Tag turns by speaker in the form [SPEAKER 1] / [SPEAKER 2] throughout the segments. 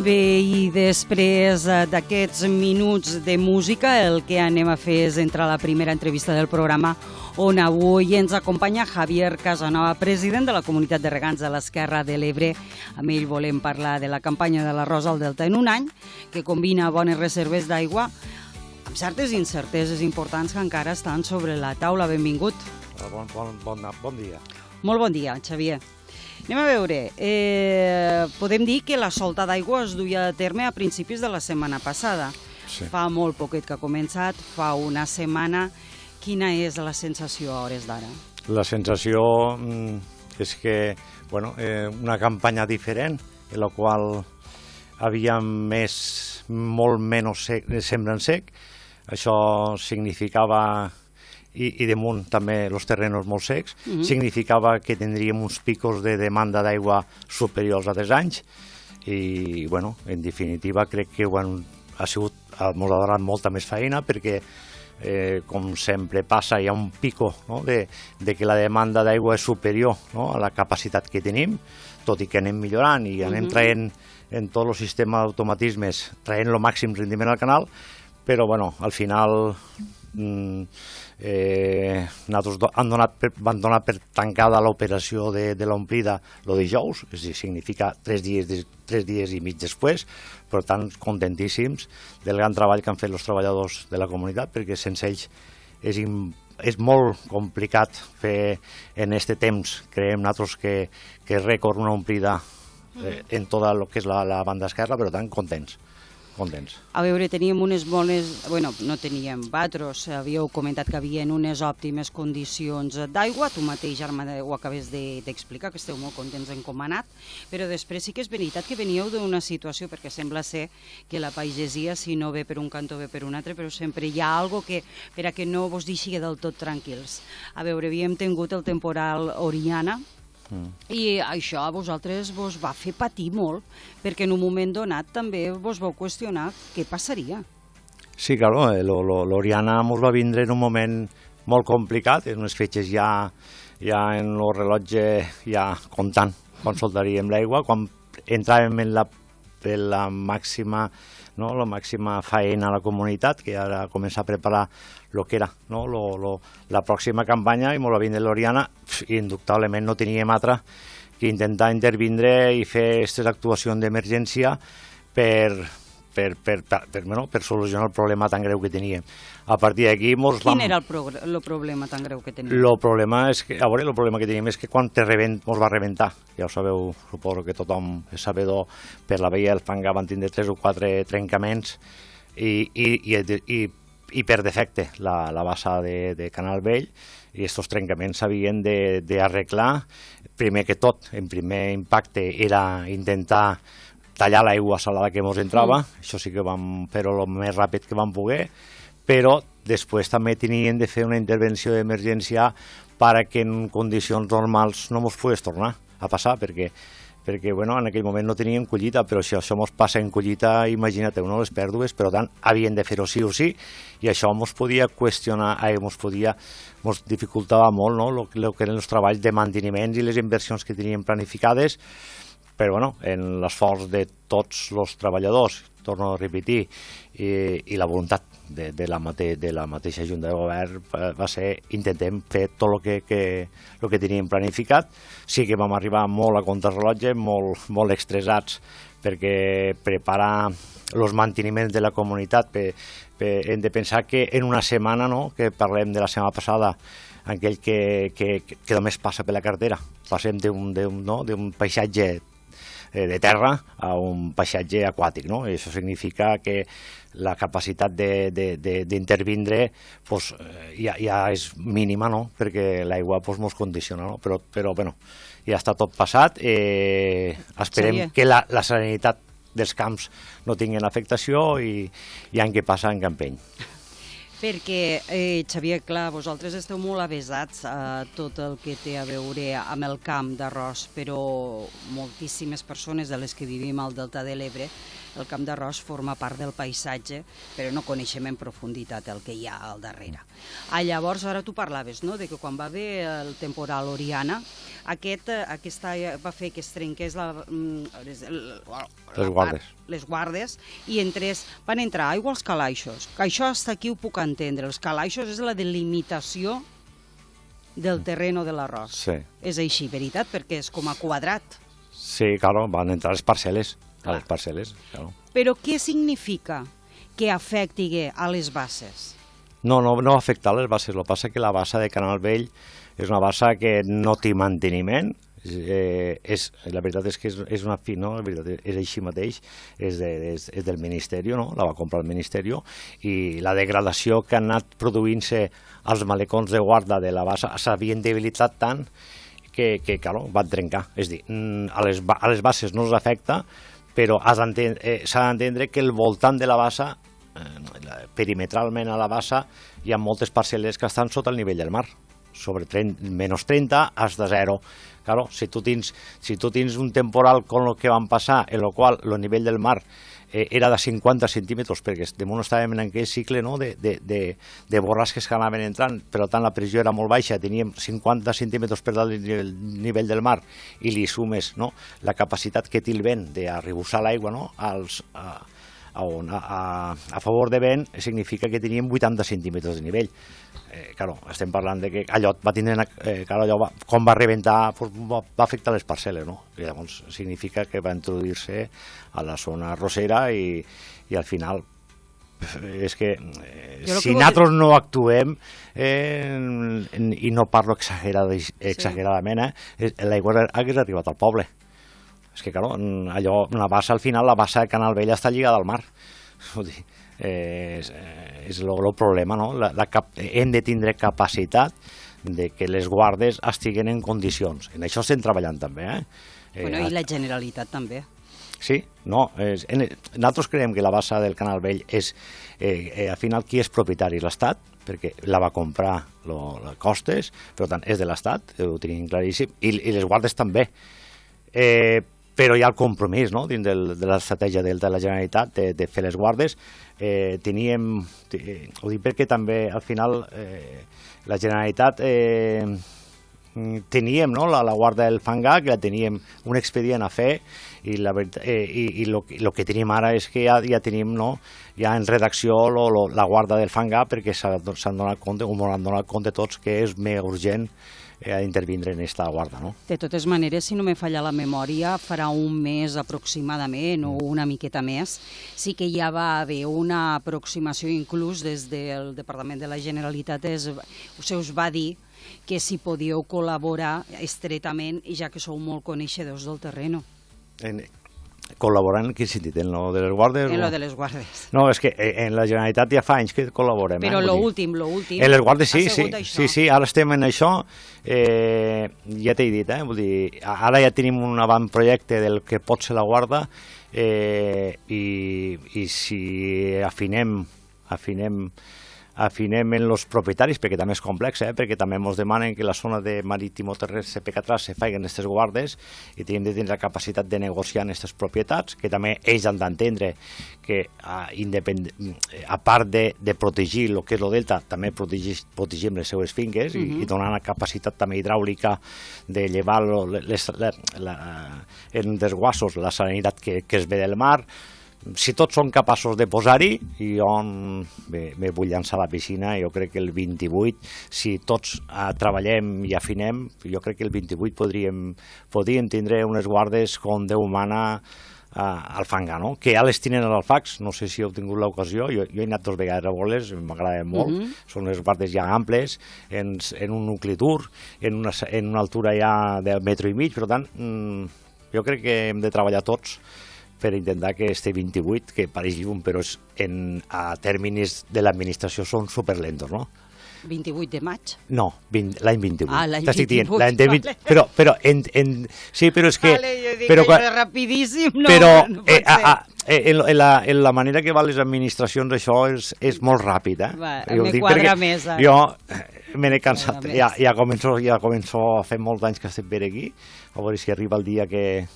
[SPEAKER 1] Bé, i després d'aquests minuts de música, el que anem a fer és entrar a la primera entrevista del programa, on avui ens acompanya Javier Casanova, president de la Comunitat de Regants de l'Esquerra de l'Ebre. Amb ell volem parlar de la campanya de l'arròs al Delta en un any, que combina bones reserves d'aigua amb certes incerteses importants que encara estan sobre la taula. Benvingut.
[SPEAKER 2] Bon dia.
[SPEAKER 1] Molt bon dia, Xavier. Anem a veure, podem dir que la solta d'aigua es duia a terme a principis de la setmana passada.
[SPEAKER 2] Sí.
[SPEAKER 1] Fa molt poquet que ha començat, fa una setmana. Quina és la sensació a hores d'ara?
[SPEAKER 2] La sensació és que, una campanya diferent, en la qual havia molt menys sembra en sec. Això significava, i damunt també els terrenos molt secs, significava que tindríem uns picos de demanda d'aigua superiors a 3 anys i, en definitiva, crec que ens ha donat molta més feina perquè, com sempre passa, hi ha un pico de que la demanda d'aigua és superior a la capacitat que tenim, tot i que anem millorant i anem traient en tot el sistema d'automatismes, traient el màxim rendiment al canal, però, al final nosaltres van donar per tancada l'operació de l'omplida el dijous, és a dir, significa 3 dies i mig després, per tant, contentíssims del gran treball que han fet els treballadors de la comunitat, perquè sense ells és molt complicat fer en aquest temps. Creiem nosaltres que és rècord una omplida en tota el que és la banda esquerra, però tant, contents.
[SPEAKER 1] A veure, teníem unes bones... no teníem, vosaltres havíeu comentat que hi havia unes òptimes condicions d'aigua, tu mateix, Armada, ho acabes d'explicar, que esteu molt contents en com ha anat, però després sí que és veritat que veníeu d'una situació, perquè sembla ser que la pagesia, si no ve per un cantó, ve per un altre, però sempre hi ha alguna cosa per a que no vos deixi del tot tranquils. A veure, havíem tingut el temporal Oriana, i això a vosaltres vos va fer patir molt, perquè en un moment donat també vos vau qüestionar què passaria.
[SPEAKER 2] Sí, clar, l'Oriana ens va vindre en un moment molt complicat, en unes fetges ja en el rellotge ja comptant quan soltaríem l'aigua, quan entràvem en la màxima faena a la comunitat, que ara comença a preparar el que era la pròxima campanya, i ens va vindre l'Oriana, i indubtablement no teníem altra que intentar intervindre i fer aquestes actuacions d'emergència per solucionar el problema tan greu que teníem. A partir d'aquí...
[SPEAKER 1] Quin era el problema tan greu que teníem?
[SPEAKER 2] El problema que teníem és que quan ens va rebentar, ja ho sabeu, suposo que tothom és sabedor, per la veia del fangar van tindre 3 o 4 trencaments i per defecte la bassa de Canal Vell, i aquests trencaments s'havien d'arreglar. Primer que tot, en primer impacte, era intentar tallar l'aigua salada que ens entrava, això sí que vam fer-ho el més ràpid que vam poder, però després també tenien de fer una intervenció d'emergència perquè en condicions normals no ens pogués tornar a passar, perquè en aquell moment no teníem collita, però si això ens passa en collita, imagina't, les pèrdues, per tant, havien de fer-ho sí o sí, i això ens podia qüestionar, ens dificultava molt el que eren els treballs de manteniment i les inversions que teníem planificades, però en l'esforç de tots els treballadors, torno a repetir, i la voluntat de la mateixa Junta de Govern va ser intentem fer tot el que teníem planificat. Sí que vam arribar molt a contrarrellotge, molt estressats, perquè preparar els manteniments de la comunitat, hem de pensar que en una setmana, que parlem de la setmana passada, aquell que només passa per la carretera, passem d'un paisatge de terra a un paisatge aquàtic, i això significa que la capacitat d'intervindre ja és mínima, perquè l'aigua ens condiciona, però ja està tot passat. Esperem que la serenitat dels camps no tinguin afectació i en què passa en Campeny.
[SPEAKER 1] Perquè, Xavier, clar, vosaltres esteu molt avesats a tot el que té a veure amb el camp d'arròs, però moltíssimes persones de les que vivim al Delta de l'Ebre el camp d'arròs forma part del paisatge, però no coneixem en profunditat el que hi ha al darrere. Llavors, ara tu parlaves, no?, de que quan va haver el temporal Oriana, aquesta va fer que es trenqués les guardes i van entrar aigua als calaixos. Que això hasta aquí ho puc entendre. Els calaixos és la delimitació del terreno de l'arròs.
[SPEAKER 2] Sí.
[SPEAKER 1] És així, veritat? Perquè és com a quadrat.
[SPEAKER 2] Sí, claro, van entrar les parcel·les. A les parcel·les, claro.
[SPEAKER 1] Però què significa que afecti a les basses?
[SPEAKER 2] No afecta a les basses. El que passa és que la bassa de Canal Vell és una bassa que no té manteniment. La veritat és que és una fi, no? La veritat és així mateix, és del Ministeri, no? La va comprar el Ministeri, i la degradació que han anat produint-se als malecons de guarda de la bassa s'havien debilitat tant que claro, van trencar. És a dir, a les basses no els afecta, però s'ha d'entendre que al voltant de la bassa, perimetralment a la bassa, hi ha moltes parcel·les que estan sota el nivell del mar, sobre menys 30 hasta 0. Claro, si tu tens un temporal com el que van passar, en el qual el nivell del mar era de 50 centímetres, perquè damunt estàvem en aquell cicle, no?, de borrasques que anaven entrant, per tant la pressió era molt baixa, teníem 50 centímetres per dalt del nivell del mar, i li sumes, no?, la capacitat que té el vent d'arribussar l'aigua, no?, a favor de vent, significa que teníem 80 centímetres de nivell. Claro, estem parlant de que allò va tindre, com va rebentar, va afectar les parcel·les, no? I llavors significa que va introduir-se a la zona arrossera i al final és que si nosaltres no actuem, i no parlo exageradament, l'aigua hagués arribat al poble. És que, clar, la bassa de Canal Vell està lligada al mar. Vull dir, és el problema, no? Hem de tindre capacitat de que les guardes estiguen en condicions. En això estem treballant també.
[SPEAKER 1] I la Generalitat també.
[SPEAKER 2] Sí, no. Nosaltres creiem que la bassa del Canal Vell és, al final, qui és propietari? L'Estat, perquè la va comprar Costes, per tant, és de l'Estat, ho tenim claríssim, i les guardes també. Però hi ha el compromís, no?, dins de l'estratègia de la Generalitat de fer les guardes. Ho dic perquè també al final la Generalitat teníem, no?, la guarda del fangar, que la teníem un expedient a fer, i el que tenim ara és que ja tenim, no?, ja en redacció la guarda del fangar, perquè s'han donat compte tots que és més urgent a intervindre en aquesta guarda, no?
[SPEAKER 1] De totes maneres, si no me falla la memòria, farà un mes aproximadament, o una miqueta més, sí que ja va haver una aproximació, inclús des del Departament de la Generalitat, se us va dir que si podíeu col·laborar estretament, ja que sou molt coneixedors del terreno.
[SPEAKER 2] Col·laborar en quin sentit? En lo de les guardes?
[SPEAKER 1] En lo de les guardes.
[SPEAKER 2] No, és que en la Generalitat ja fa anys que col·laborem.
[SPEAKER 1] Però l'últim.
[SPEAKER 2] En les guardes sí, ara estem en això. Ja t'he dit, vull dir, ara ja tenim un avantprojecte del que pot ser la guarda, i si afinem en els propietaris, perquè també és complex, perquè també ens demanen que la zona de marítimo terrestre CP4 se facin aquestes guardes, i tenim de tenir la capacitat de negociar en aquestes propietats, que també ells han d'entendre que a part de protegir el que és el delta, també protegim les seues finques, i donar la capacitat també hidràulica de llevar en desguassos la salinitat que es ve del mar. Si tots són capaços de posar-hi, jo me vull llançar a la piscina. Jo crec que el 28, si tots treballem i afinem, jo crec que el 28 podríem tindre unes guardes com Déu mana al fangar, no? Que ja les tenen als alfacs, no sé si heu tingut l'ocasió, jo he anat 2 vegades a veure-les, m'agraden molt, són unes guardes ja amples, en un nucli dur, en una altura ja de 1,5 metres, per tant, jo crec que hem de treballar tots per intentar que este 28, que pareix llum, però a tèrmins de l'administració són superlentos, no?
[SPEAKER 1] 28 de maig?
[SPEAKER 2] No, l'any 28.
[SPEAKER 1] L'any 28,
[SPEAKER 2] vale. Però sí, però és que...
[SPEAKER 1] Vale, jo dic que és rapidíssim, no?
[SPEAKER 2] Però
[SPEAKER 1] no pot ser.
[SPEAKER 2] en la manera que van les administracions, això és molt ràpid,
[SPEAKER 1] Me quadra més.
[SPEAKER 2] Jo me n'he cansat, ja començo a fer molts anys que estem per aquí, a veure si arriba el dia que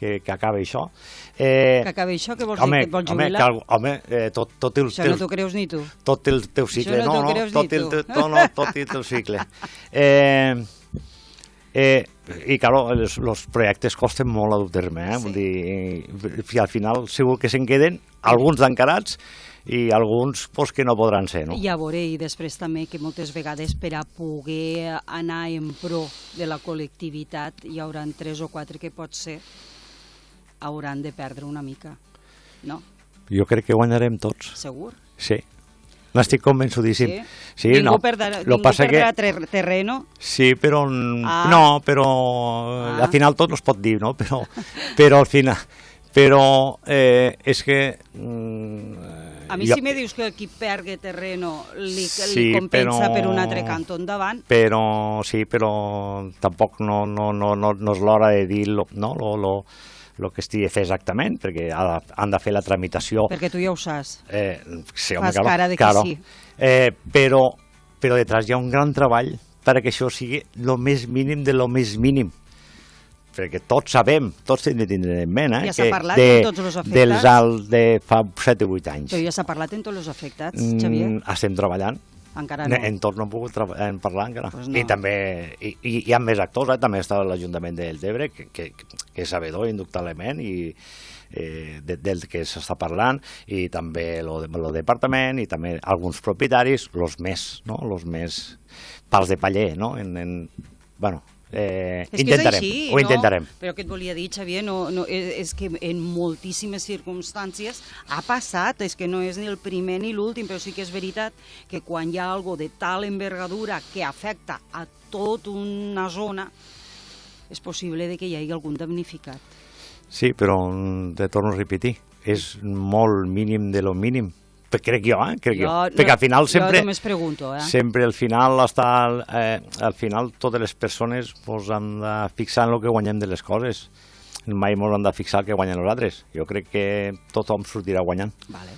[SPEAKER 2] que acabi això.
[SPEAKER 1] Que acabi això, què vols dir? Que et vols jubilar?
[SPEAKER 2] Tot el
[SPEAKER 1] això no t'ho creus ni tu.
[SPEAKER 2] Tot el teu cicle.
[SPEAKER 1] Això no t'ho creus ni tu.
[SPEAKER 2] Tot el teu cicle. I, claro, els projectes costen molt a dur terme, vull dir, al final segur que se'n queden alguns d'encarats i alguns pues, que no podran ser, no?
[SPEAKER 1] Ja veuré, i després també que moltes vegades per a poder anar en pro de la col·lectivitat hi haurà 3 o 4 que potser hauran de perdre una mica, no?
[SPEAKER 2] Jo crec que guanyarem tots.
[SPEAKER 1] Segur?
[SPEAKER 2] Sí. N'estic convençudíssim.
[SPEAKER 1] Sí? Ningú perdrà terreno?
[SPEAKER 2] Sí, però... No, però... Al final tot no es pot dir, no? Però al final... Però és que...
[SPEAKER 1] A mi si me dius que qui perdi terreno li compensa per un altre cantó endavant...
[SPEAKER 2] Sí, però tampoc no és l'hora de dir el que estigui a fer exactament, perquè han de fer la tramitació.
[SPEAKER 1] Perquè tu ja ho saps.
[SPEAKER 2] Sí,
[SPEAKER 1] fas cara de que sí.
[SPEAKER 2] Però detrás hi ha un gran treball perquè això sigui el més mínim de lo més mínim. Perquè tots sabem, tots hem de tindre en ment,
[SPEAKER 1] ja s'ha parlat amb tots els afectats?
[SPEAKER 2] Dels de fa 7 o 8 anys.
[SPEAKER 1] Però ja s'ha parlat amb tots els afectats, Xavier?
[SPEAKER 2] Estem treballant.
[SPEAKER 1] Encara no.
[SPEAKER 2] En tots no hem pogut parlar encara.
[SPEAKER 1] Pues no.
[SPEAKER 2] I també hi ha més actors, també està l'Ajuntament de Deltebre, que és sabedor indubtablement i del que s'està parlant, i també el departament i també alguns propietaris, els més pals de paller, no? Bueno, intentarem, ho intentarem.
[SPEAKER 1] Però què et volia dir, Xavier, és que en moltíssimes circumstàncies ha passat, és que no és ni el primer ni l'últim, però sí que és veritat que quan hi ha algo de tal envergadura que afecta a tota una zona, és possible que hi hagi algun damnificat.
[SPEAKER 2] Sí, però te torno a repetir, és molt mínim de lo mínim. Crec jo, perquè al final sempre...
[SPEAKER 1] Jo només pregunto,
[SPEAKER 2] Sempre al final totes les persones han de fixar en el que guanyem de les coses. Mai ens han de fixar el que guanyen els altres. Jo crec que tothom sortirà guanyant.
[SPEAKER 1] Vale.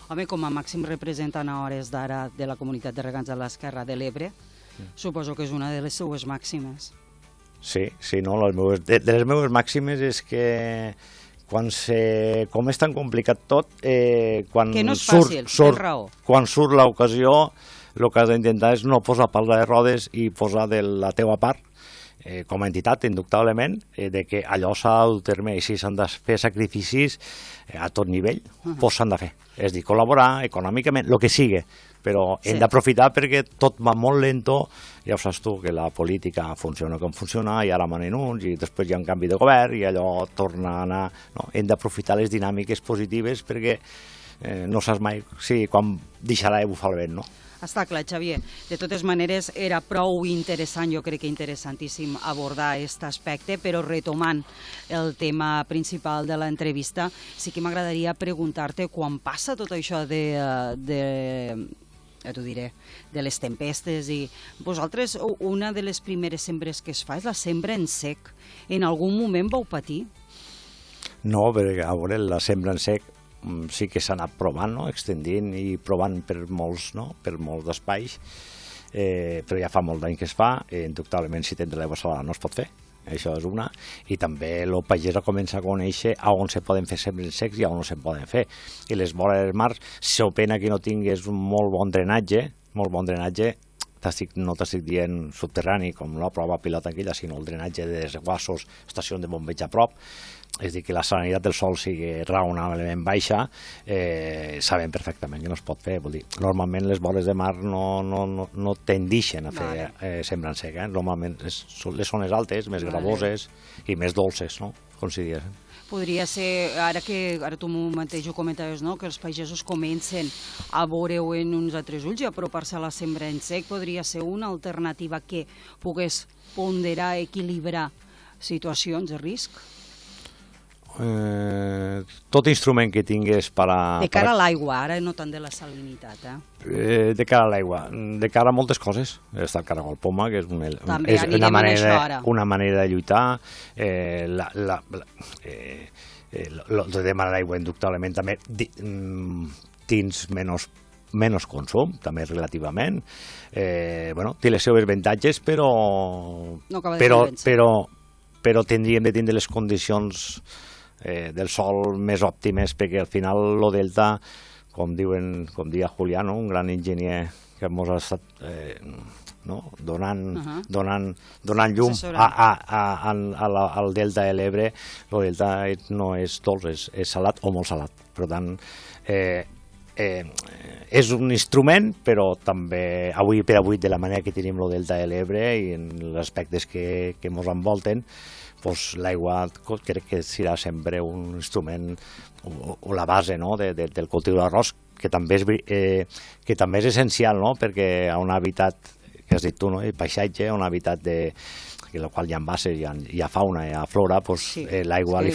[SPEAKER 1] Home, com a màxim representant a hores d'ara de la comunitat de regants de l'Esquerra de l'Ebre, suposo que és una de les seues màximes.
[SPEAKER 2] Sí, no, de les meves màximes és que com és tan complicat tot, quan
[SPEAKER 1] que no és fàcil, tens raó.
[SPEAKER 2] Quan surt l'ocasió, el que has d'intentar és no posar pals de rodes i posar de la teua part, com a entitat, indubtablement, de que allò s'ha de dur terme i si s'han de fer sacrificis a tot nivell, doncs s'han de fer. És dir, col·laborar econòmicament, el que sigui, però hem d'aprofitar perquè tot va molt lento, ja ho saps tu, que la política funciona com funciona, i ara manen uns, i després hi ha un canvi de govern, i allò torna a anar... No, hem d'aprofitar les dinàmiques positives perquè no saps mai quan deixarà de bufar el vent, no?
[SPEAKER 1] Està clar, Xavier. De totes maneres, era prou interessant, jo crec que interessantíssim abordar aquest aspecte, però retomant el tema principal de l'entrevista, sí que m'agradaria preguntar-te quan passa tot això t'ho diré, de les tempestes, i vosaltres, una de les primeres sembres que es fa és la sembra en sec. En algun moment vau patir?
[SPEAKER 2] No, perquè a veure, la sembra en sec sí que s'ha anat provant, extendint i provant per molts espais, però ja fa molt d'any que es fa, indubtablement si tens l'aigua salada no es pot fer, això és una, i també el pagès comença a conèixer on se poden fer sembres secs i on no se poden fer, i les vores del mar, so pena que no tingués un molt bon drenatge, no t'estic dient subterrani com la prova pilota aquella, sinó el drenatge de desguassos, estacions de bombeig a prop, és a dir, que la salinitat del sol sigui raonablement baixa, sabem perfectament que no es pot fer. Vull dir, normalment les vores de mar no tendixen a fer sembra en sec. Normalment les zones altes, més gravoses i més dolces, no? Com si diguéssim.
[SPEAKER 1] Podria ser, ara tu mateix ho comentaves, no? Que els pagesos comencen a veure-ho en uns altres ulls i apropar-se a la sembra en sec, podria ser una alternativa que pogués ponderar, equilibrar situacions de risc?
[SPEAKER 2] Tot instrument que tingués per a...
[SPEAKER 1] De cara a l'aigua, ara no tant de la salinitat,
[SPEAKER 2] de cara a l'aigua, de cara a moltes coses. Està el caragol poma, que és una manera de lluitar, de demanar l'aigua indubtablement també tens menys consum, també relativament. Té les seves avantatges, però però tindríem de tindre les condicions del sol més òptimes, perquè al final el delta, com dia Julián, un gran enginyer que ens ha estat donant llum al delta de l'Ebre. El delta no és dolç, és salat o molt salat. Per tant, és un instrument, però també avui per avui, de la manera que tenim el delta de l'Ebre i en els aspectes que ens envolten, l'aigua crec que serà sempre un instrument o la base del cultiu de l'arròs, que també és essencial, perquè a un hàbitat que has dit tu, el paisatge, un hàbitat en el qual hi ha basses, hi ha fauna, hi ha flora, l'aigua li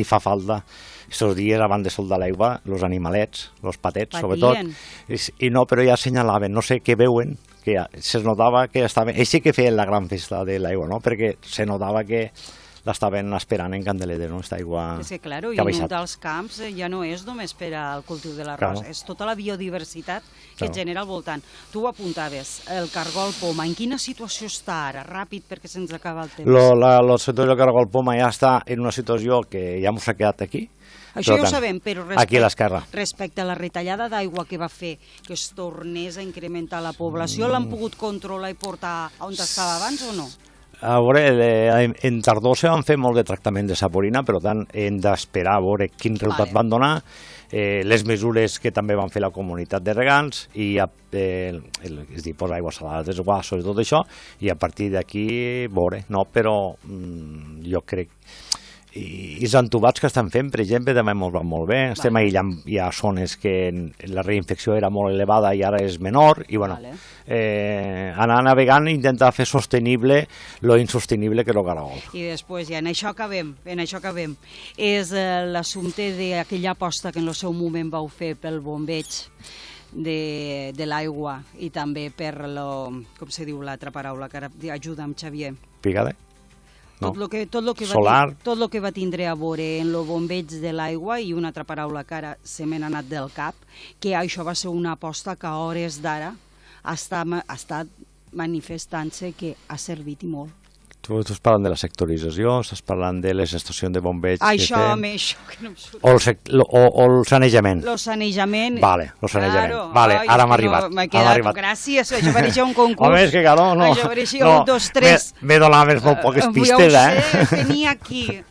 [SPEAKER 2] fa falta. Aquests dies, abans de soldar l'aigua, els animalets, els patets, sobretot, però ja assenyalaven, no sé què veuen, que se notava que estaven... Així que feien la gran festa de l'aigua, perquè se notava que l'estaven esperant en Candeleder, aquesta aigua que ha baixat.
[SPEAKER 1] És que, clar, i un dels camps ja no és només per al cultiu de l'arròs, és tota la biodiversitat que genera al voltant. Tu ho apuntaves, el cargol poma, en quina situació està ara? Ràpid, perquè se'ns acaba el temps.
[SPEAKER 2] La situació del cargol poma ja està en una situació que ja ens ha quedat aquí.
[SPEAKER 1] Això ja ho sabem, però
[SPEAKER 2] aquí a l'esquerra,
[SPEAKER 1] respecte a la retallada d'aigua que va fer que es tornés a incrementar la població, l'han pogut controlar i portar on estava abans o no?
[SPEAKER 2] A veure, en tardor se van fer molt de tractament de saporina, per tant hem d'esperar a veure quin resultat van donar, les mesures que també van fer la comunitat de regants, i és dir, aigua salada, desguassos i tot això, i a partir d'aquí veure, però jo crec... I els entubats que estan fent, per exemple, també ens van molt bé. Estem aïllant, hi ha zones que la reinfecció era molt elevada i ara és menor, i anar navegant i intentar fer sostenible lo insostenible que és el caragol.
[SPEAKER 1] I després, ja en això acabem, és l'assumpte d'aquella aposta que en el seu moment vau fer pel bombeig de l'aigua i també per com se diu l'altra paraula, que ara ajuda'm, Xavier.
[SPEAKER 2] Picada?
[SPEAKER 1] Tot el que va tindre a veure en el bombeig de l'aigua, i una altra paraula que ara se m'ha anat del cap, que això va ser una aposta que a hores d'ara ha estat manifestant-se que ha servit i molt.
[SPEAKER 2] Tu estàs parlant de la sectorització, estàs parlant de les estacions de bombeig
[SPEAKER 1] això que no em surt. O
[SPEAKER 2] el sanejament.
[SPEAKER 1] El sanejament.
[SPEAKER 2] Vale, el sanejament. Vale, ara m'ha arribat.
[SPEAKER 1] Gràcies, això pareixia un concurs.
[SPEAKER 2] Home, és que claro, no.
[SPEAKER 1] Això pareixia 1, 2, 3.
[SPEAKER 2] M'he donat molt poques pistes,
[SPEAKER 1] Ja ho sé, tenia aquí.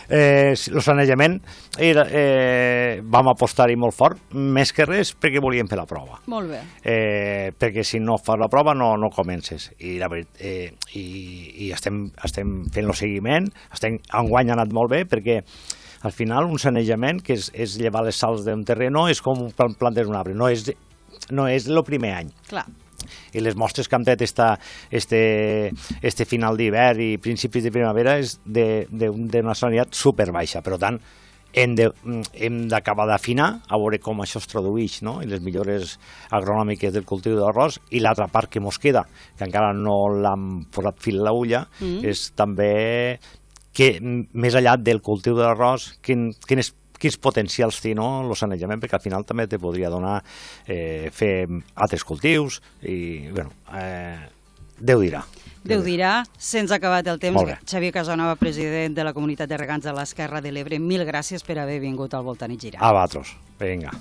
[SPEAKER 2] El sanejament vam apostar-hi molt fort, més que res perquè volíem fer la prova.
[SPEAKER 1] Molt bé.
[SPEAKER 2] Perquè si no fas la prova no comences. I estem fent el seguiment, enguany ha anat molt bé, perquè al final un sanejament, que és llevar les sals d'un terreny, és com plantes un arbre, no és el primer any.
[SPEAKER 1] Clar.
[SPEAKER 2] I les mostres que hem tret este final d'hivern i principis de primavera és d'una salinitat superbaixa. Per tant, hem d'acabar d'afinar, a veure com això es tradueix, i les millores agronòmiques del cultiu d'arròs. I l'altra part que ens queda, que encara no l'hem posat fil a l'agulla, és també que més enllà del cultiu de l'arròs, quins potencials té el sanejament, perquè al final també te podria donar fer altres cultius i, Déu dirà.
[SPEAKER 1] Déu dirà, se'ns ha acabat el temps. Xavier Casanova, president de la Comunitat de Regants de l'Esquerra de l'Ebre, mil gràcies per haver vingut al Voltant i Girar.
[SPEAKER 2] A vosaltres, vinga.